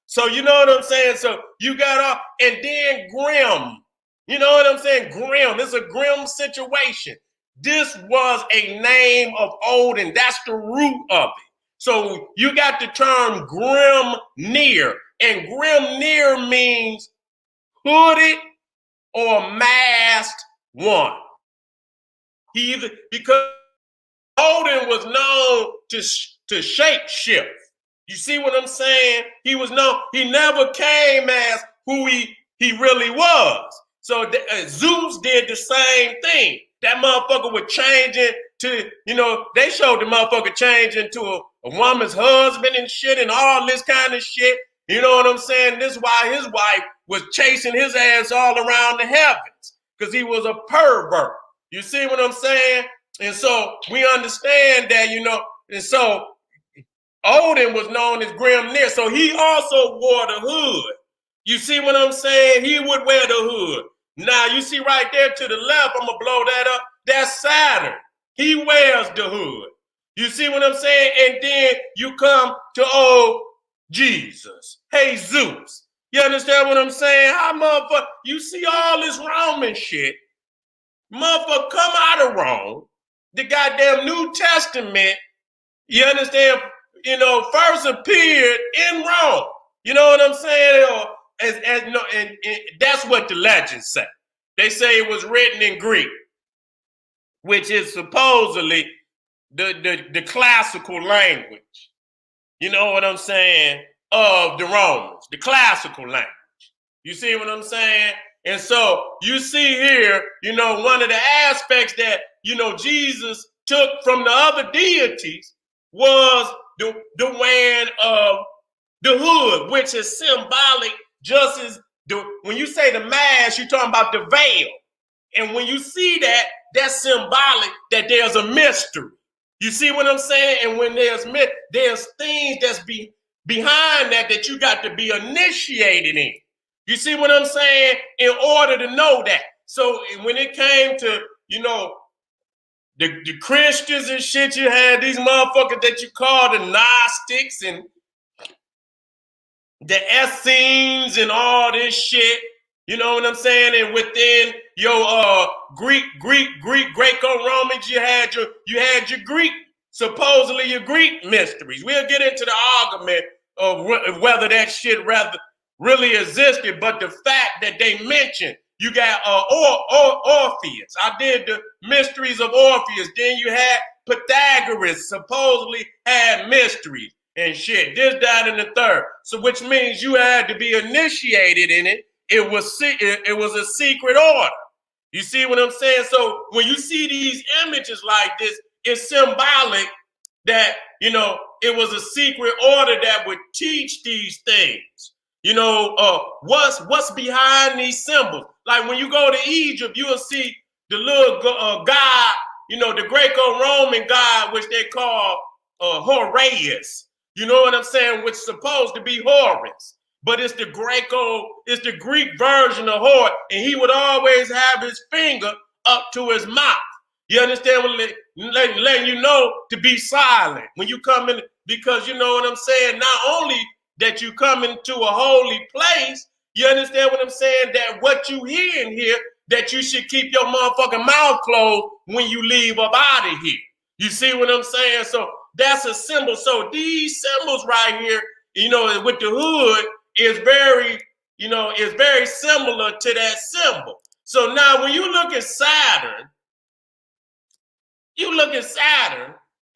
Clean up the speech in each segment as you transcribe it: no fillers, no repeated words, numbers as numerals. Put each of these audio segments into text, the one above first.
So you know what I'm saying? So you got off, and then grim. You know what I'm saying? Grim. It's a grim situation. This was a name of Odin. That's the root of it. So you got the term grim near, and grim near means hooded or masked one. He either, because Odin was known to shape shift. You see what I'm saying? He was known, he never came as who he really was. So Zeus did the same thing. That motherfucker was changing to, they showed the motherfucker changing to a woman's husband and shit and all this kind of shit. You know what I'm saying? This is why his wife was chasing his ass all around the heavens, because he was a pervert. You see what I'm saying? And so we understand that, and so Odin was known as Grim Near. So he also wore the hood. You see what I'm saying? He would wear the hood. Now, you see right there to the left, I'm going to blow that up. That's Saturn. He wears the hood. You see what I'm saying? And then you come to old Jesus. Hey, Zeus. You understand what I'm saying? How motherfucker, you see all this Roman shit. Motherfucker come out of Rome. The goddamn New Testament, you understand, first appeared in Rome. You know what I'm saying? Or and that's what the legends say. They say it was written in Greek, which is supposedly the classical language. You know what I'm saying? Of the Romans, the classical language. You see what I'm saying? And so you see here, one of the aspects that, Jesus took from the other deities was the wearing of the hood, which is symbolic, just as when you say the mask, you're talking about the veil. And when you see that, that's symbolic that there's a mystery. You see what I'm saying? And when there's things that's behind that you got to be initiated in. You see what I'm saying? In order to know that. So when it came to, the Christians and shit, you had these motherfuckers that you call the Gnostics and the Essenes and all this shit. You know what I'm saying? And within your Greek Greco-Romans, you had your Greek, supposedly your Greek mysteries. We'll get into the argument of whether that shit really existed, but the fact that they mentioned, you got Orpheus. I did the mysteries of Orpheus. Then you had Pythagoras, supposedly had mysteries and shit. This, that, and the third. So which means you had to be initiated in it. It was a secret order. You see what I'm saying? So when you see these images like this, it's symbolic that, it was a secret order that would teach these things. What's behind these symbols? Like when you go to Egypt, you will see the little god, the Greco-Roman god, which they call Horus. You know what I'm saying? Which is supposed to be Horus. But it's the Greek version of Horus. And he would always have his finger up to his mouth. You understand? Letting you know to be silent when you come in, because you know what I'm saying? Not only that you come into a holy place, you understand what I'm saying? That what you hear in here, that you should keep your motherfucking mouth closed when you leave up out of here. You see what I'm saying? So that's a symbol. So these symbols right here, with the hood is very, is very similar to that symbol. So now when you look at Saturn,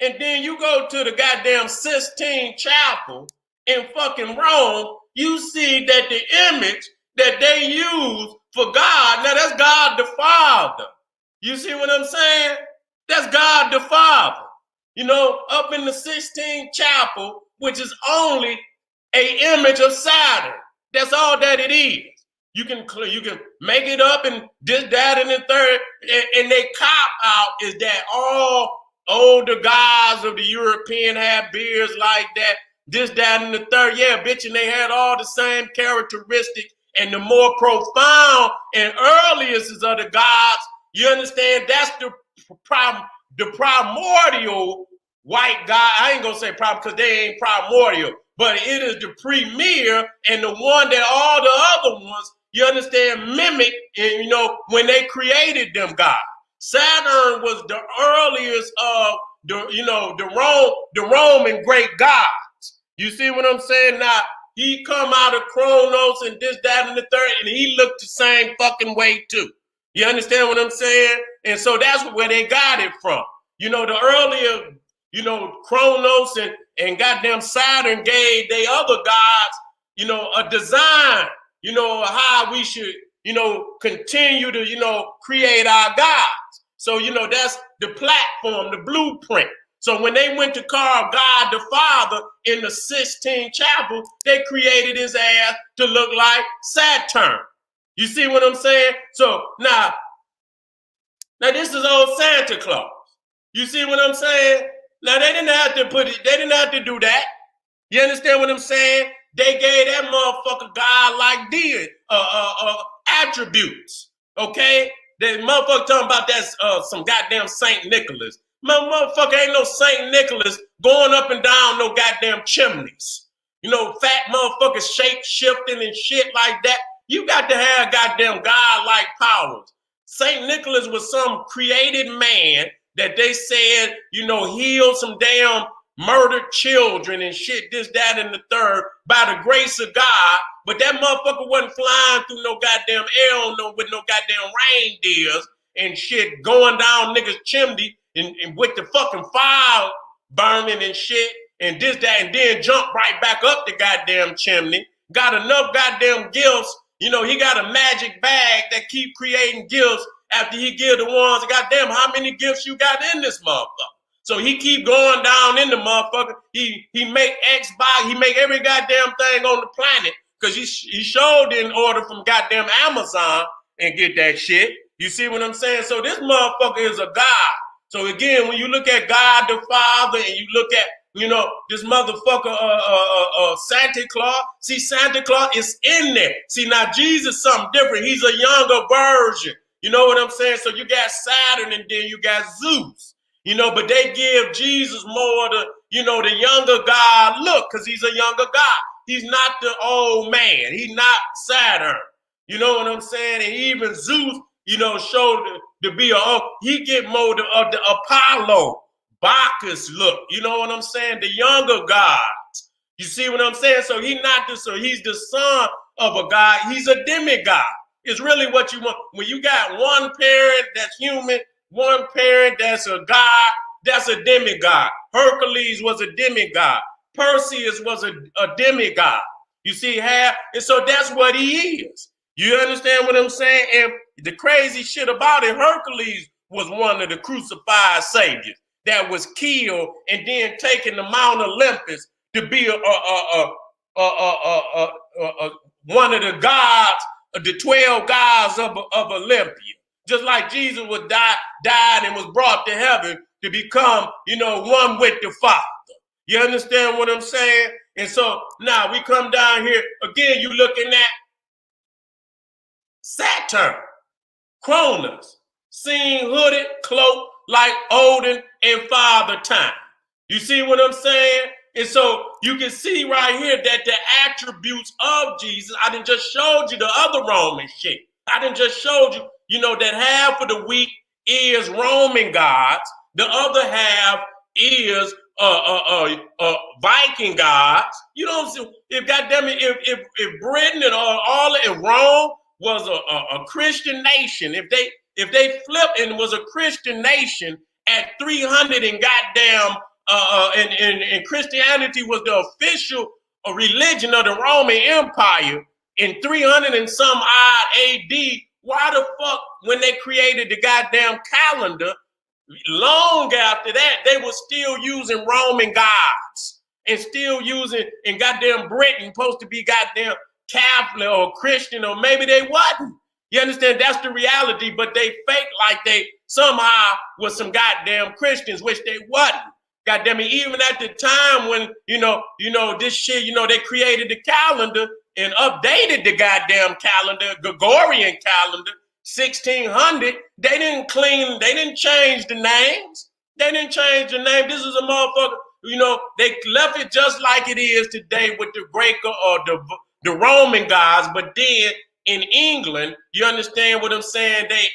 and then you go to the goddamn Sistine Chapel in fucking Rome, you see that the image that they use for God, now that's God the Father. You see what I'm saying? That's God the Father. Up in the Sistine Chapel, which is only an image of Saturn. That's all that it is. You can make it up and this, that, and the third. And they cop out is that all older guys of the European had beards like that. This, that, and the third. Yeah, bitch, and they had all the same characteristics. And the more profound and earliest of the gods, you understand, that's the primordial white god. I ain't gonna say because they ain't primordial, but it is the premier and the one that all the other ones, you understand, mimic, and when they created them gods. Saturn was the earliest of the Roman great gods. You see what I'm saying? Now, he come out of Kronos and this, that, and the third, and he looked the same fucking way too. You understand what I'm saying? And so that's where they got it from. The earlier, Kronos and goddamn Saturn gave they other gods, a design, how we should, continue to, create our gods. So, that's the platform, the blueprint. So when they went to carve God the Father in the Sistine Chapel, they created his ass to look like Saturn. You see what I'm saying? So now this is old Santa Claus. You see what I'm saying? Now they didn't have to do that. You understand what I'm saying? They gave that motherfucker God-like deity, attributes. Okay? The motherfucker talking about that's some goddamn Saint Nicholas. Motherfucker ain't no Saint Nicholas going up and down no goddamn chimneys. Fat motherfuckers shape shifting and shit like that. You got to have goddamn God-like powers. Saint Nicholas was some created man that they said, healed some damn murdered children and shit, this, that, and the third, by the grace of God. But that motherfucker wasn't flying through no goddamn air with no goddamn reindeers and shit going down niggas' chimney and with the fucking fire burning and shit and this, that, and then jump right back up the goddamn chimney. Got enough goddamn gifts. He got a magic bag that keep creating gifts after he give the ones. Goddamn, how many gifts you got in this motherfucker? So he keep going down in the motherfucker. He make Xbox. He make every goddamn thing on the planet because he showed in order from goddamn Amazon and get that shit. You see what I'm saying? So this motherfucker is a god. So again, when you look at God the Father and you look at this motherfucker, Santa Claus. See, Santa Claus is in there. See, now Jesus something different. He's a younger version. You know what I'm saying? So you got Saturn and then you got Zeus. But they give Jesus more the younger God look because he's a younger God. He's not the old man. He's not Saturn. You know what I'm saying? And even Zeus, showed to be he get more of the Apollo. Bacchus look, you know what I'm saying? The younger gods. You see what I'm saying? So he's the son of a god. He's a demigod. It's really what you want. When you got one parent that's human, one parent that's a god, that's a demigod. Hercules was a demigod. Perseus was a demigod. You see and so that's what he is. You understand what I'm saying? And the crazy shit about it, Hercules was one of the crucified saviors that was killed and then taken to Mount Olympus to be one of the gods, the 12 gods of Olympia. Just like Jesus was died and was brought to heaven to become, one with the Father. You understand what I'm saying? And so now we come down here again. You looking at Saturn, Cronus, seen hooded, cloaked like Odin and Father Time. You see what I'm saying? And so you can see right here that the attributes of Jesus, I done just showed you the other Roman shit. I done just showed you, that half of the week is Roman gods. The other half is Viking gods. You know what I'm saying? If goddamn it, if Britain and all in Rome was a Christian nation, if they flipped and was a Christian nation at 300 and goddamn, and Christianity was the official religion of the Roman Empire in 300 and some odd AD, why the fuck, when they created the goddamn calendar, long after that, they were still using Roman gods and still using, in goddamn Britain, supposed to be goddamn Catholic or Christian, or maybe they wasn't. You understand? That's the reality, but they fake like they somehow was some goddamn Christians, which they wasn't. Goddamn it, even at the time when, this shit, they created the calendar and updated the goddamn calendar, Gregorian calendar, 1600, they didn't change the names. They didn't change the name. This is a motherfucker they left it just like it is today with the Greek or the Roman gods, but then in England, you understand what I'm saying? They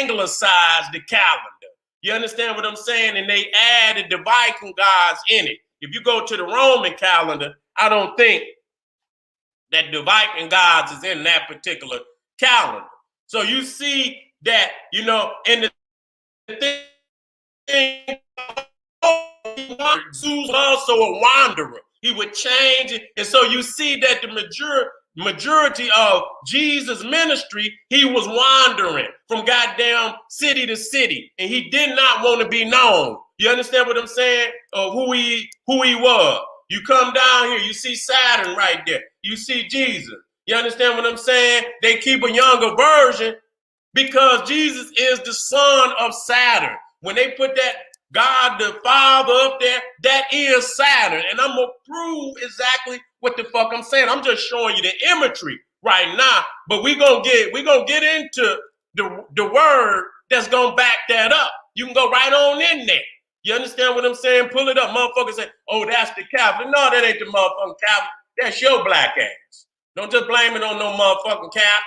anglicized the calendar. You understand what I'm saying? And they added the Viking gods in it. If you go to the Roman calendar, I don't think that the Viking gods is in that particular calendar. So you see that, and the thing, Zeus was also a wanderer. He would change it. And so you see that the majority of Jesus' ministry, he was wandering from goddamn city to city. And he did not want to be known. You understand what I'm saying? Of who he was. You come down here, you see Saturn right there. You see Jesus. You understand what I'm saying? They keep a younger version because Jesus is the son of Saturn. When they put that God the Father up there, that is Saturn. And I'm going to prove exactly what the fuck I'm saying. I'm just showing you the imagery right now. But we're gonna get into the word that's going to back that up. You can go right on in there. You understand what I'm saying? Pull it up. Motherfuckers say, oh, that's the Catholic. No, that ain't the motherfucking Catholic. That's your black ass. Don't just blame it on no motherfucking Catholic.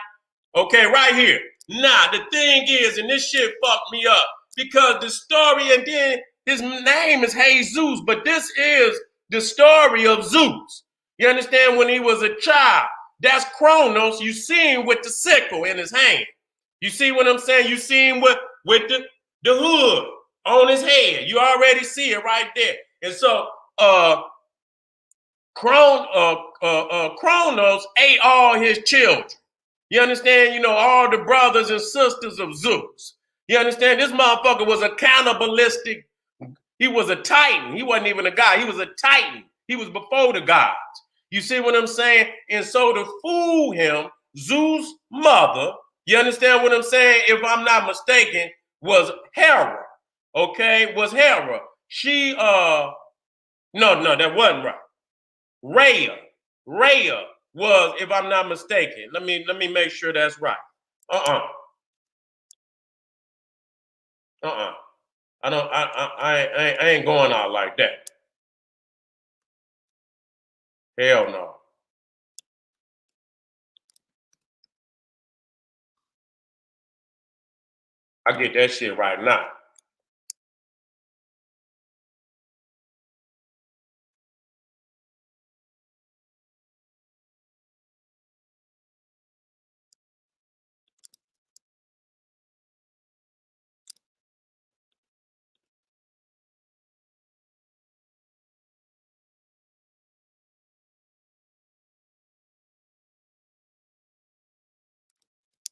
Okay, right here. Nah, the thing is, and this shit fucked me up, because the story, and then his name is Jesus, but this is the story of Zeus. You understand? When he was a child, that's Kronos. You see him with the sickle in his hand. You see what I'm saying? You see him with the hood on his head. You already see it right there. And so Kronos ate all his children. You understand? All the brothers and sisters of Zeus. You understand? This motherfucker was a cannibalistic. He was a titan. He wasn't even a god. He was a titan. He was before the gods. You see what I'm saying? And so to fool him, Zeus' mother, you understand what I'm saying? If I'm not mistaken, was Hera. Okay, was Hera. She no, that wasn't right. Rhea was, if I'm not mistaken. Let me make sure that's right. I ain't going out like that. Hell no. I get that shit right now.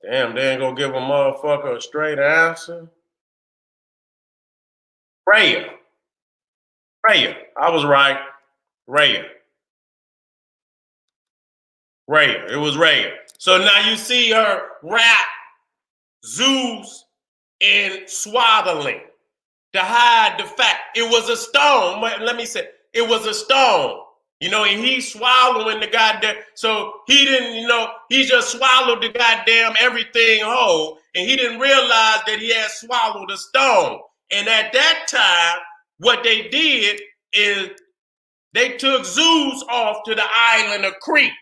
Damn, they ain't gonna give a motherfucker a straight answer. Rhea. I was right. Rhea. It was Rhea. So now you see her wrap Zeus in swaddling to hide the fact it was a stone. Let me say, it was a stone. And he's swallowing the goddamn. So he didn't, he just swallowed the goddamn everything whole, and he didn't realize that he had swallowed a stone. And at that time, what they did is they took Zeus off to the island of Crete.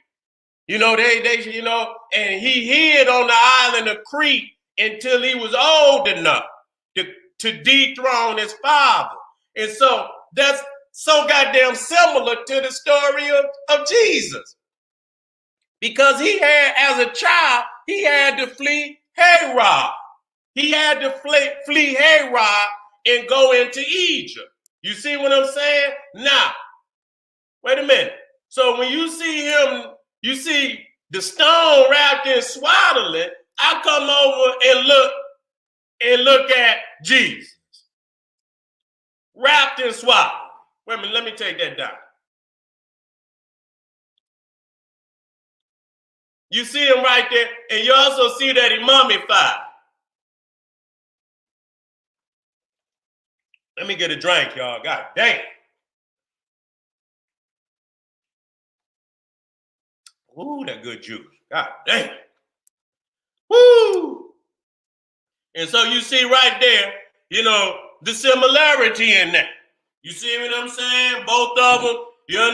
And he hid on the island of Crete until he was old enough to dethrone his father. And so that's so goddamn similar to the story of Jesus. Because he had, as a child, he had to flee Herod. He had to flee Herod and go into Egypt. You see what I'm saying? Now, wait a minute. So when you see him, you see the stone wrapped in swaddling, I come over and look at Jesus. Wrapped in swaddling. Wait a minute, let me take that down. You see him right there, and you also see that he mummified. Let me get a drink, y'all. God damn. Ooh, that good juice. God damn. Woo! And so you see right there, the similarity in that. You see what I'm saying? Both of them